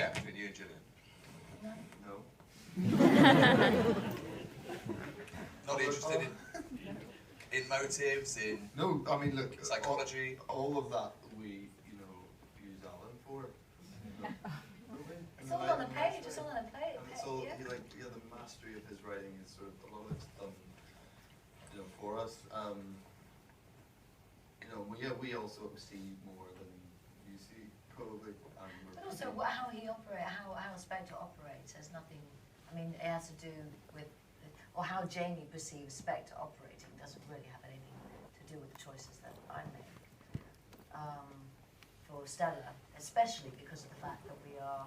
chat between you and Gillian? No. Not interested in motives, in No, I mean, look, psychology. All of that we, use Alan for. It's all on the page. It's all on the page. And it's all the mastery of his writing is sort of a lot of it's done, for us. We also see more than you see probably. But also, how he operates, how Spectre operates has nothing. I mean, it has to do with, or how Jamie perceives Spectre operating doesn't really have anything to do with the choices that I make. For Stella, especially because of the fact that we are,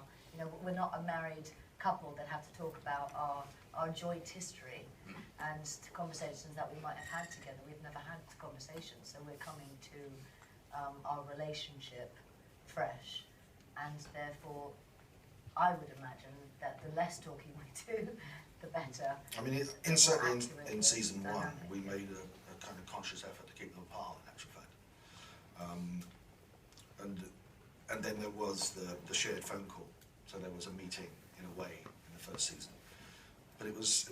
we're not a married couple that have to talk about our joint history and the conversations that we might have had together. We've never had conversations, so we're coming to our relationship fresh, and therefore I would imagine that the less talking we do, the better. I mean, certainly in season one, we made a kind of conscious effort to keep them apart, in actual fact. And then there was the shared phone call, so there was a meeting in a way in the first season. But it was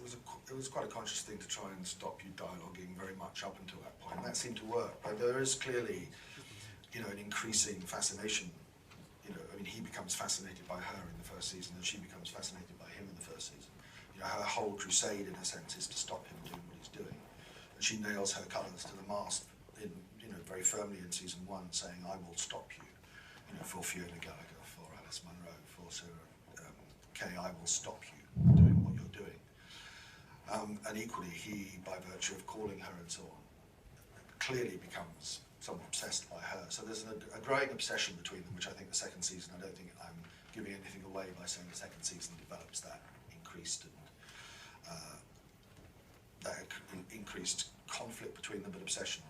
quite a conscious thing to try and stop you dialoguing very much up until that point, and that seemed to work. But there is clearly, an increasing fascination. I mean, he becomes fascinated by her in the first season, and she becomes fascinated by him in the first season. Her whole crusade, in a sense, is to stop him doing what he's doing, and she nails her colours to the mast, very firmly in season one, saying, "I will stop you." For Fiona Gallagher, for Alice Munro, for Sarah Kay, I will stop you doing what you're doing. And equally, he, by virtue of calling her and so on, clearly becomes somewhat obsessed by her. So there's a growing obsession between them, which I think the second season, I don't think I'm giving anything away by saying the second season develops that increased increased conflict between them, but obsession.